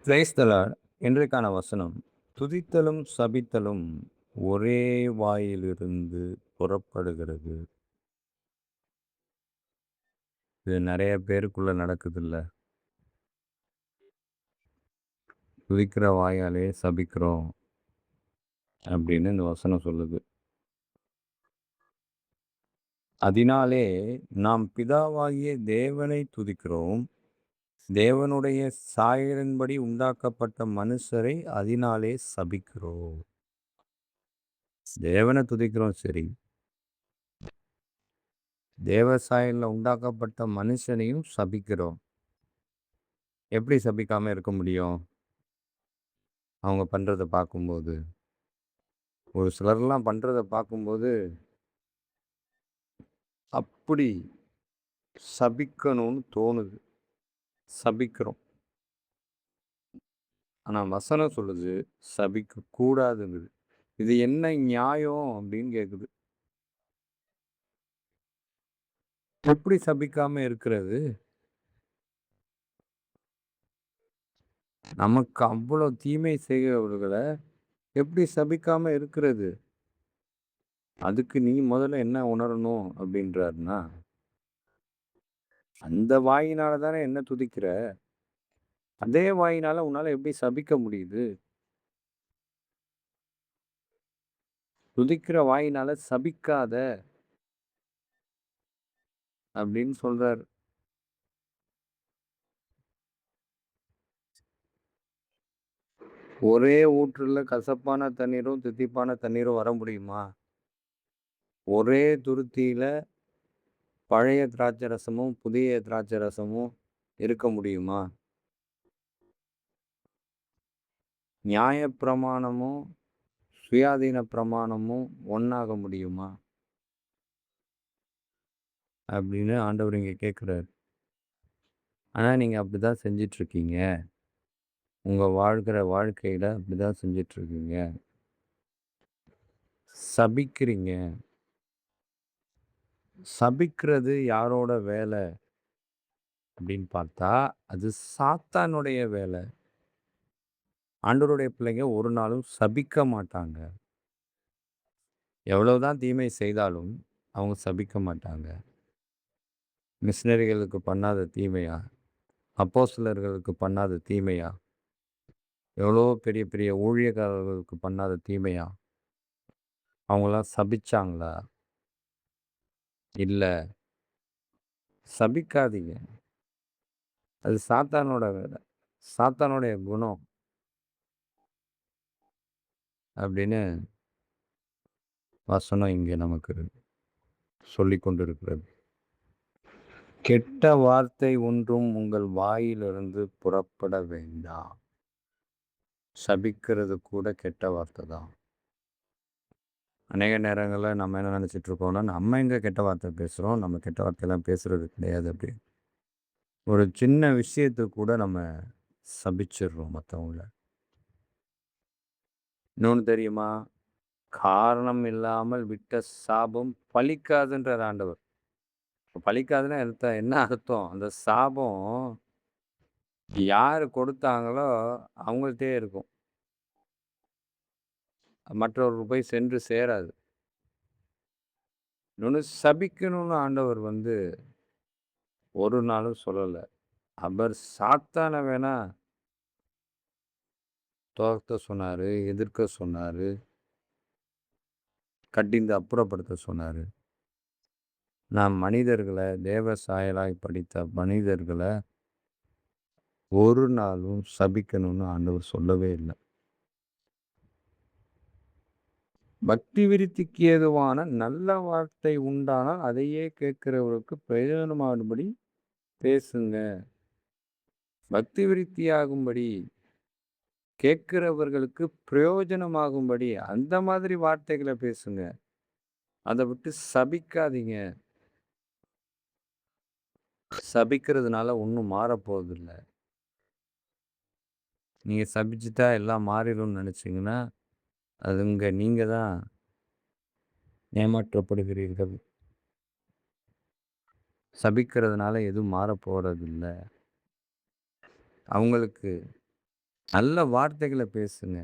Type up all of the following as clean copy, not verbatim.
Praise the Lord. இன்றைக்கான வசனம், துதித்தலும் சபித்தலும் ஒரே வாயிலிருந்து புறப்படுகிறது. இது நெறைய பேருக்குள்ள நடக்குதுல்ல. துதிக்கிற வாயாலே சபிக்கிறோம் அப்படின்னு இந்த வசனம் சொல்லுது. அதனாலே நாம் பிதாவாகிய தேவனை துதிக்கிறோம். தேவனுடைய சாயலின்படி உண்டாக்கப்பட்ட மனுஷரை அதனாலே சபிக்கிறோம். தேவனை துதிக்கிறோம் சரி. தேவ சாயல்ல உண்டாக்கப்பட்ட மனுஷனையும் சபிக்கிறோம். எப்படி சபிக்காம இருக்க முடியும்? அவங்க பண்றத பார்க்கும்போது. ஒரு சிலர்லாம் பண்றத பார்க்கும்போது, அப்படி சபிக்கணும்னு தோணுது. சபிக்கிறோம். ஆனா வசனம் சொல்லுது, சபிக்க கூடாதுங்குது. இது என்ன நியாயம் அப்படின்னு கேட்குது. எப்படி சபிக்காம இருக்கிறது? நமக்கு அவ்வளோ தீமை செய்கிறவர்கள எப்படி சபிக்காம இருக்கிறது? அதுக்கு நீ முதல்ல என்ன உணரணும் அப்படின்றாருன்னா, அந்த வாயினால தானே என்ன துதிக்கிற? அதே வாயினால உன்னால எப்படி சபிக்க முடியுது? துதிக்கிற வாயினால சபிக்காத அப்படின்னு சொல்றாரு. ஒரே ஊற்றுல கசப்பான தண்ணீரும், தித்திப்பான தண்ணீரும் வர முடியுமா? ஒரே துருத்தியில பழைய திராட்சை ரசமும், புதிய திராட்சை ரசமும் இருக்க முடியுமா? நியாயப்பிரமாணமும், சுயாதீன பிரமாணமும் ஒண்ணாக முடியுமா? அப்படின்னு ஆண்டவர் இங்க கேட்கிறாரு. ஆனா நீங்க அப்படிதான் செஞ்சுட்டு இருக்கீங்க. உங்க வாழ்கிற வாழ்க்கையில அப்படிதான் செஞ்சுட்டு இருக்கீங்க. சபிக்கிறீங்க. சபிக்கிறது யாரோட வேலை அப்படின்னு பார்த்தா, அது சாத்தானுடைய வேலை. ஆண்டவருடைய பிள்ளைங்க ஒரு நாளும் சபிக்க மாட்டாங்க. எவ்வளவுதான் தீமை செய்தாலும் அவங்க சபிக்க மாட்டாங்க. மிஷினரிகளுக்கு பண்ணாத தீமையா? அப்போஸ்தலர்களுக்கு பண்ணாத தீமையா? எவ்வளோ பெரிய பெரிய ஊழியக்காரர்களுக்கு பண்ணாத தீமையா? அவங்கலாம் சபிச்சாங்களா? இல்ல. சபிக்காதீங்க. அது சாத்தானோட வேலை. சாத்தானுடைய குணம் அப்படின்னு வசனம் இங்கே நமக்கு சொல்லிக் கொண்டிருக்கிறது. கெட்ட வார்த்தை ஒன்றும் உங்கள் வாயிலிருந்து புறப்பட வேண்டாம். சபிக்கிறது கூட கெட்ட வார்த்தை தான். அநேக நேரங்கள்ல நம்ம என்ன நினைச்சிட்டு இருக்கோம்னா, நம்ம எங்க கெட்ட வார்த்தை பேசுறோம். நம்ம கெட்ட வார்த்தைலாம் பேசுறது கிடையாது அப்படி. ஒரு சின்ன விஷயத்துக்கு கூட நம்ம சபிச்சிடுறோம் மத்தவங்கள. இன்னொன்னு தெரியுமா? காரணம் இல்லாமல் விட்ட சாபம் பலிக்காதுன்றார் ஆண்டவர். பலிக்காதுன்னா என்ன அர்த்தம்? அந்த சாபம் யாரு கொடுத்தாங்களோ அவங்கள்ட்டயே இருக்கும். மற்றவர்களுக்கு போய் சென்று சேராது. இன்னொன்னு சபிக்கணும்னு ஆண்டவர் ஒரு நாளும் சொல்லல. அவர் சாத்தான வேணா துரத்த சொன்னாரு, எதிர்க்க சொன்னாரு, கடிந்து அப்புறப்படுத்த சொன்னாரு. நாம் மனிதர்கள தேவ சாயலாய் படைத்த மனிதர்கள ஒரு நாளும் சபிக்கணும்னு ஆண்டவர் சொல்லவே இல்ல. பக்தி விருத்திக்கு ஏதுவான நல்ல வார்த்தை உண்டானால் அதையே கேட்கிறவருக்கு பிரயோஜனமாகும்படி பேசுங்க. பக்தி விருத்தியாகும்படி, கேட்கிறவர்களுக்கு பிரயோஜனமாகும்படி அந்த மாதிரி வார்த்தைகள பேசுங்க. அத விட்டு சபிக்காதீங்க. சபிக்கிறதுனால ஒண்ணும் மாறப்போறதில்ல. நீங்க சபிச்சுட்டா எல்லாம் மாறிரும்னு நெனச்சீங்கன்னா, நீங்க தான் ஏமாற்றப்படுகிறீர்கள். சபிக்கிறதுனால எதுவும் மாறப்போறதில்ல. அவங்களுக்கு நல்ல வார்த்தைகள பேசுங்க.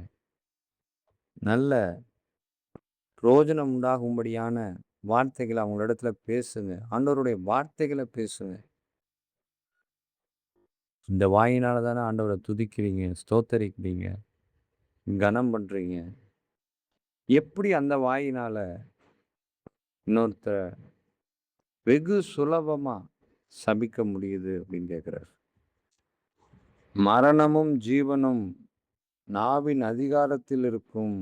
நல்ல பிரயோஜனம் உண்டாகும்படியான வார்த்தைகள அவங்களிடத்துல பேசுங்க. ஆண்டவருடைய வார்த்தைகள பேசுங்க. இந்த வாயினால தானே ஆண்டவர துதிக்கிறீங்க, ஸ்தோத்தரிக்கிறீங்க, கனம் பண்றீங்க. எப்படி அந்த வாயினால இன்னொருத்தர வெகு சுலபமா சபிக்க முடியுது அப்படின்னு கேட்கிறாரு. மரணமும் ஜீவனும் நாவின் அதிகாரத்தில் இருக்கும்.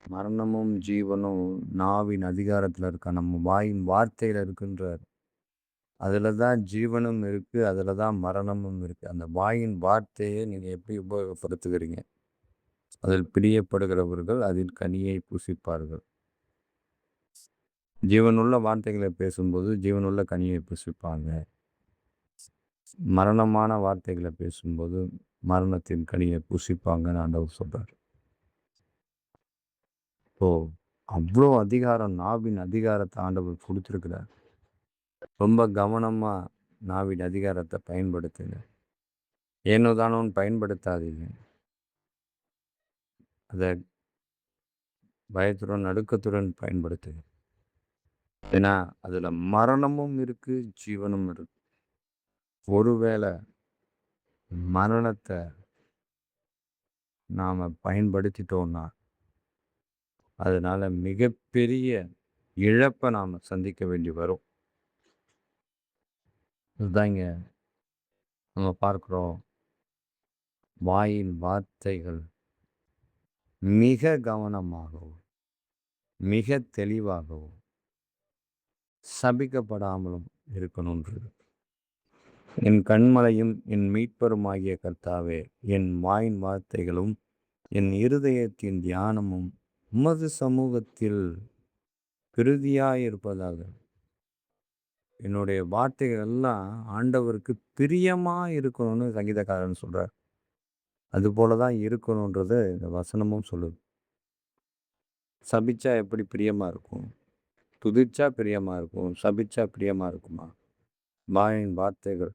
மரணமும் ஜீவனும் நாவின் அதிகாரத்துல இருக்கா. நம்ம வாயின் வார்த்தையில இருக்குன்றார். அதுல தான் ஜீவனும் இருக்கு. அதுல தான் மரணமும் இருக்கு. அந்த வாயின் வார்த்தையை நீங்க எப்படி உபயோகப்படுத்துகிறீங்க? அதில் பிரியப்படுகிறவர்கள் அதில் கனியை புசிப்பார்கள். ஜீவனுள்ள வார்த்தைகளை பேசும்போது ஜீவனுள்ள கனியை புசிப்பாங்க. மரணமான வார்த்தைகளை பேசும்போது மரணத்தின் கனியை புசிப்பாங்கன்னு ஆண்டவர் சொல்றார். இப்போ அவ்வளோ அதிகாரம், நாவின் அதிகாரத்தை ஆண்டவர் கொடுத்துருக்கிறார். ரொம்ப கவனமா நாவின் அதிகாரத்தை பயன்படுத்துங்க. ஏனோ தானோன்னு பயன்படுத்தாதீங்க. அதை பயத்துடன் நடுக்கத்துடன் பயன்படுத்துங்க. ஏன்னா அதுல மரணமும் இருக்கு, ஜீவனும் இருக்கு. ஒருவேளை மரணத்தை நாம பயன்படுத்திட்டோம்னா அதனால மிகப்பெரிய இழப்பை நாம சந்திக்க வேண்டி வரும். இதுதான் இங்க நம்ம பார்க்கிறோம். வாயின் வார்த்தைகள் மிக கவனமாகவும் மிக தெளிவாகவும் சபிக்கப்படாமலும் இருக்கணுன்றது. என் கண்மலையும் என் மீட்பருமாகிய கர்த்தாவே, என் வாயின் வார்த்தைகளும் என் இருதயத்தின் தியானமும் உமது சமூகத்தில் பிரதியாயிருப்பதாக. என்னுடைய வார்த்தைகள் எல்லாம் ஆண்டவருக்கு பிரியமா இருக்கணும்னு சங்கீதக்காரன் சொல்றார். அது போலதான் இருக்கணுன்றது இந்த வசனமும் சொல்லுது. சபிச்சா எப்படி பிரியமா இருக்கும்? துதிச்சா பிரியமா இருக்கும். சபிச்சா பிரியமா இருக்குமா? வாயின் வார்த்தைகள்,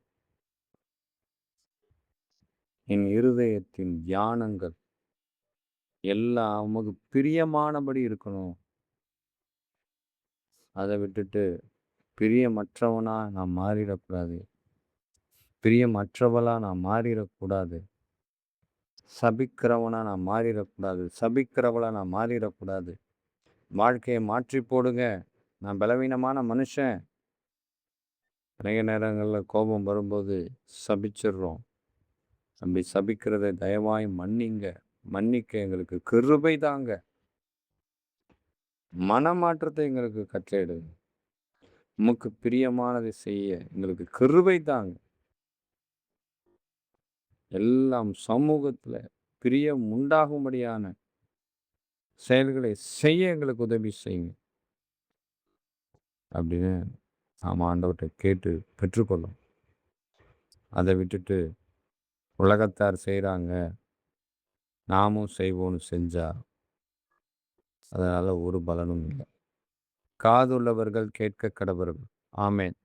என் இருதயத்தின் தியானங்கள் எல்லாம் உமக்கு பிரியமானபடி இருக்கணும். அதை விட்டுட்டு பிரியமற்றவனா நான் மாறிடக்கூடாது. பிரியமற்றவளா நான் மாறிடக்கூடாது. சபிக்கிறவனா நான் மாறிடக்கூடாது. சபிக்கிறவளா நான் மாறிடக்கூடாது. வாழ்க்கையை மாற்றி போடுங்க. நான் பலவீனமான மனுஷன். அநேக நேரங்களில் கோபம் வரும்போது சபிச்சிடுறோம். அப்படி சபிக்கிறதை தயவாய் மன்னிங்க. மன்னிக்க எங்களுக்கு கிருபை தாங்க. மனமாற்றத்தை எங்களுக்கு கட்டளையிடுங்க. உமக்கு பிரியமானதை செய்ய எங்களுக்கு கிருபை தாங்க. எல்லாம் சமூகத்துல பிரியம் உண்டாகும்படியான செயல்களை செய்ய எங்களுக்கு உதவி செய்யுங்க அப்படின்னு நாம் ஆண்டவர்கிட்ட கேட்டு பெற்றுக்கொள்ளும். அதை விட்டுட்டு உலகத்தார் செய்கிறாங்க நாமும் செய்வோம்னு செஞ்சா அதனால ஒரு பலனும் இல்லை. காதுள்ளவர்கள் கேட்க கடவர்கள். ஆமென்.